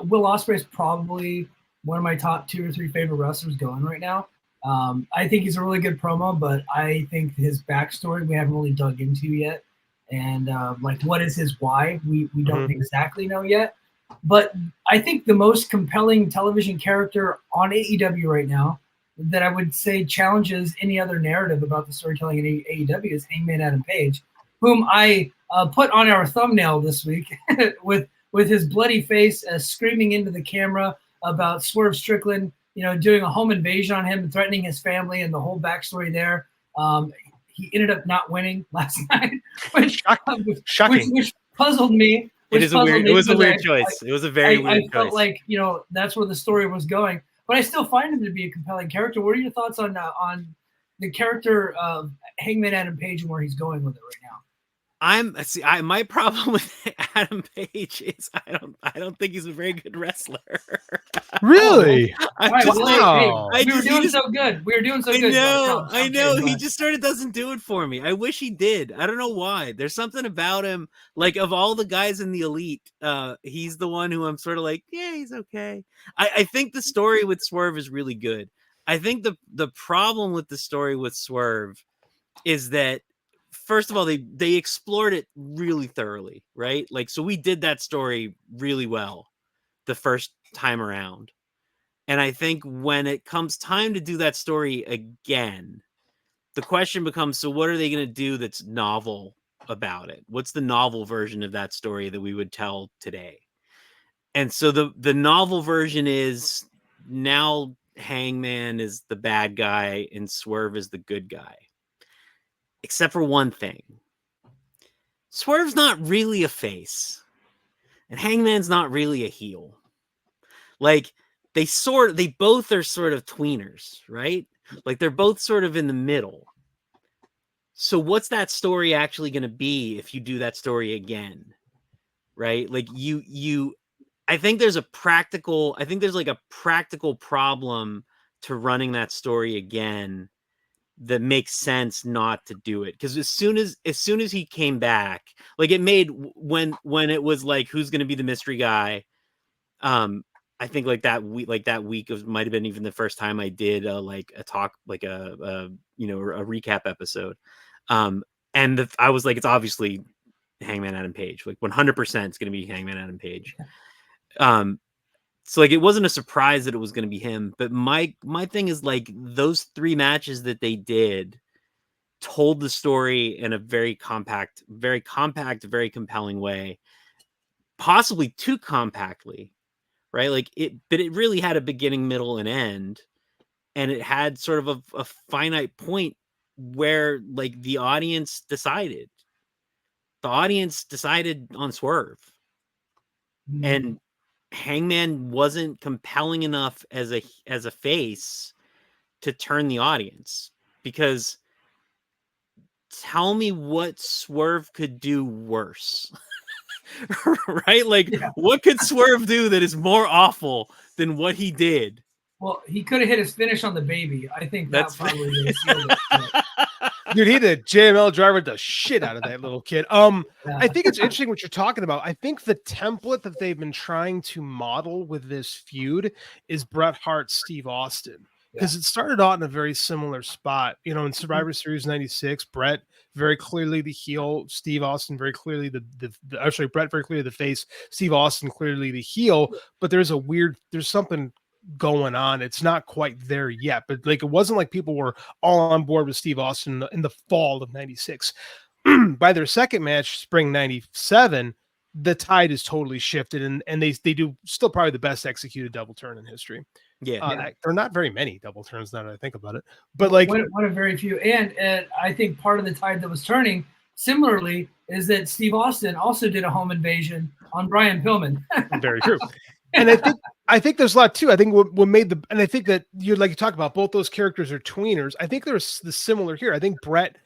Will Ospreay is probably one of my top 2 or 3 favorite wrestlers going right now. I think he's a really good promo, but I think his backstory we haven't really dug into yet. And like, what is his why? We don't exactly know yet. But I think the most compelling television character on AEW right now that I would say challenges any other narrative about the storytelling in AEW is Hangman Adam Page, whom I put on our thumbnail this week with his bloody face screaming into the camera about Swerve Strickland, doing a home invasion on him and threatening his family and the whole backstory there. He ended up not winning last night, which puzzled me. It was a weird choice. It was a very weird choice. I felt like, that's where the story was going. But I still find him to be a compelling character. What are your thoughts on the character of Hangman Adam Page and where he's going with it right now? My problem with Adam Page is I don't think he's a very good wrestler. Really? We were doing so good. I know. He just sort of doesn't do it for me. I wish he did. I don't know why. There's something about him. Like, of all the guys in the Elite, he's the one who I'm sort of like, yeah, he's okay. I think the story with Swerve is really good. I think the problem with the story with Swerve is that, first of all, they explored it really thoroughly, right? Like, so we did that story really well the first time around. And I think when it comes time to do that story again, the question becomes, so what are they going to do that's novel about it? What's the novel version of that story that we would tell today? And so the novel version is now Hangman is the bad guy and Swerve is the good guy. Except for one thing. Swerve's not really a face. And Hangman's not really a heel. Like, they both are sort of tweeners, right? Like, they're both sort of in the middle. So what's that story actually going to be if you do that story again? Right? Like, I think there's a practical problem to running that story again that makes sense not to do it, because as soon as he came back, like, it made when it was like, who's going to be the mystery guy, I think like that week might have been even the first time I did a recap episode, and I was like, it's obviously Hangman Adam Page, like 100% it's going to be Hangman Adam Page. So, like, it wasn't a surprise that it was going to be him. But my thing is, like, those 3 matches that they did told the story in a very compact, very compelling way, possibly too compactly, right? But it really had a beginning, middle, and end, and it had sort of a finite point where, like, the audience decided. The audience decided on Swerve, and Hangman wasn't compelling enough as a face to turn the audience, because tell me what Swerve could do worse. Right? Like, what could Swerve do that is more awful than what he did? Well, he could have hit his finish on the baby. I think that's probably would have sealed it. Dude, he did JML driver the shit out of that little kid. I think it's interesting what you're talking about. I think the template that they've been trying to model with this feud is Bret Hart, Steve Austin, because it started out in a very similar spot. In Survivor Series 96, Bret very clearly the heel, Steve Austin very clearly Bret very clearly the face, Steve Austin clearly the heel. But there's something going on. It's not quite there yet, but like, it wasn't like people were all on board with Steve Austin in the fall of 96. By their second match, spring 97, the tide is totally shifted, and they do still probably the best executed double turn in history. There are not very many double turns now that I think about it, but like one of very few. And I think part of the tide that was turning similarly is that Steve Austin also did a home invasion on Brian Pillman. Very true. And I think there's a lot too. I think what made and I think that you talk about, both those characters are tweeners. I think there's the similar here. I think Bret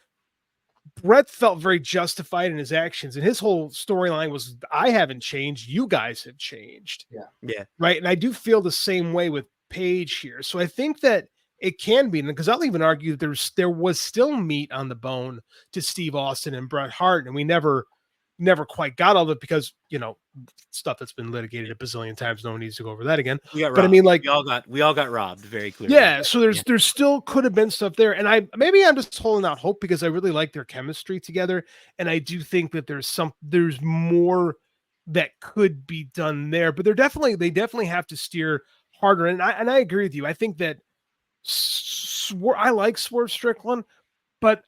felt very justified in his actions, and his whole storyline was, I haven't changed, you guys have changed. Yeah. Right. And I do feel the same way with Page here. So I think that it can be, because I'll even argue that there was still meat on the bone to Steve Austin and Bret Hart, and we never never quite got all of it because, you know, stuff that's been litigated a bazillion times. No one needs to go over that again. But I mean, like, we all got robbed very clearly. Yeah. So there's still could have been stuff there. And I'm just holding out hope because I really like their chemistry together. And I do think that there's more that could be done there, but they definitely have to steer harder. And I agree with you. I think that I like Swerve Strickland, but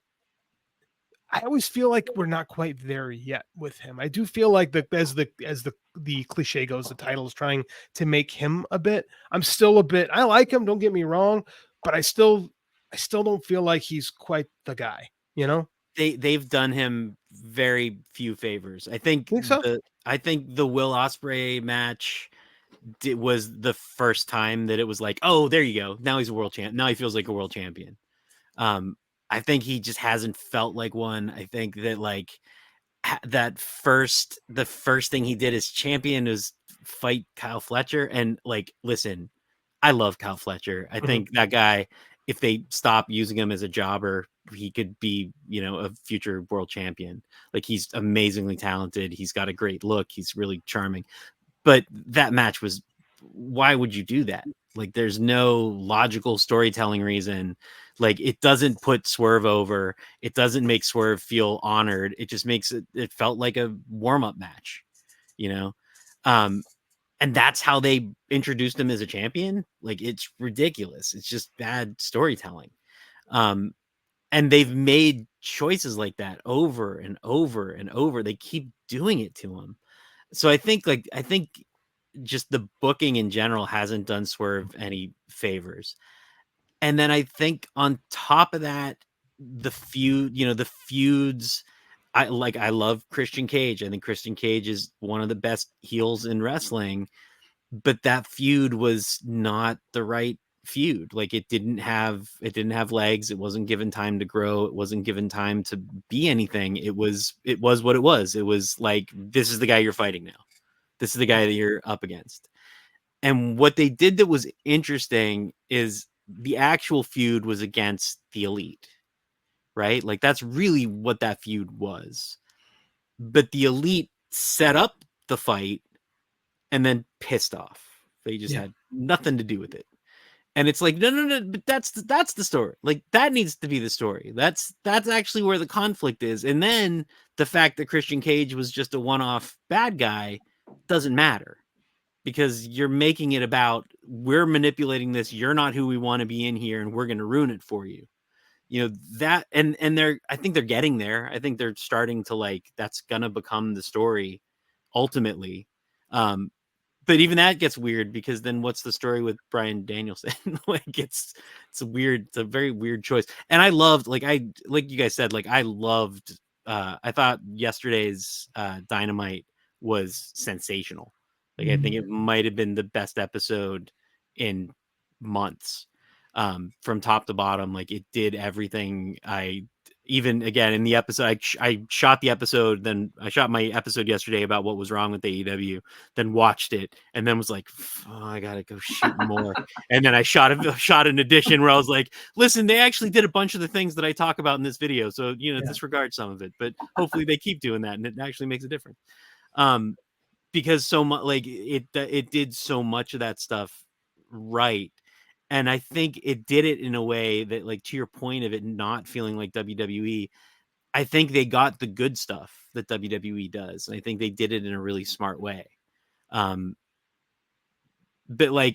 I always feel like we're not quite there yet with him. I do feel like as the cliche goes, the title is trying to make him a bit. I'm still a bit. I like him. Don't get me wrong, but I still don't feel like he's quite the guy. You know, they've done him very few favors. I think the Will Ospreay match was the first time that it was like, oh, there you go. Now he's a world champ. Now he feels like a world champion. I think he just hasn't felt like one. I think that like the first thing he did as champion was fight Kyle Fletcher. And like, listen, I love Kyle Fletcher. I think that guy, if they stop using him as a jobber, he could be, you know, a future world champion. Like, he's amazingly talented. He's got a great look. He's really charming. But that match was, why would you do that? Like, there's no logical storytelling reason. Like, it doesn't put Swerve over. It doesn't make Swerve feel honored. It just makes it felt like a warm-up match, you know? And that's how they introduced him as a champion. Like, it's ridiculous. It's just bad storytelling. And they've made choices like that over and over and over. They keep doing it to him. So I think just the booking in general hasn't done Swerve any favors. And then I think on top of that, the feuds, I love Christian Cage. I think Christian Cage is one of the best heels in wrestling, but that feud was not the right feud. Like, it didn't have legs. It wasn't given time to grow. It wasn't given time to be anything. It was what it was. It was like, this is the guy you're fighting now. This is the guy that you're up against. And what they did that was interesting is the actual feud was against the Elite, right? Like, that's really what that feud was. But the Elite set up the fight and then pissed off. They just had nothing to do with it. And it's like, no, but that's the story. Like, that needs to be the story. That's actually where the conflict is. And then the fact that Christian Cage was just a one-off bad guy doesn't matter, because you're making it about, we're manipulating this. You're not who we want to be in here, and we're going to ruin it for you. You know, that, and I think they're getting there. I think they're starting to, like, that's going to become the story ultimately. But even that gets weird, because then what's the story with Bryan Danielson? Like, it's weird. It's a very weird choice. And I loved, like you guys said, like, I thought yesterday's Dynamite was sensational. Like, I think it might have been the best episode in months, from top to bottom. Like, it did everything. Even again in the episode, I shot the episode, then I shot my episode yesterday about what was wrong with AEW, then watched it, and then was like, oh, I gotta go shoot more. And then I shot an edition where I was like, listen, they actually did a bunch of the things that I talk about in this video, so, you know, disregard some of it, but hopefully they keep doing that and it actually makes a difference. Because so much, like, it did so much of that stuff right. And I think it did it in a way that, like, to your point of it not feeling like WWE, I think they got the good stuff that WWE does. And I think they did it in a really smart way. But like,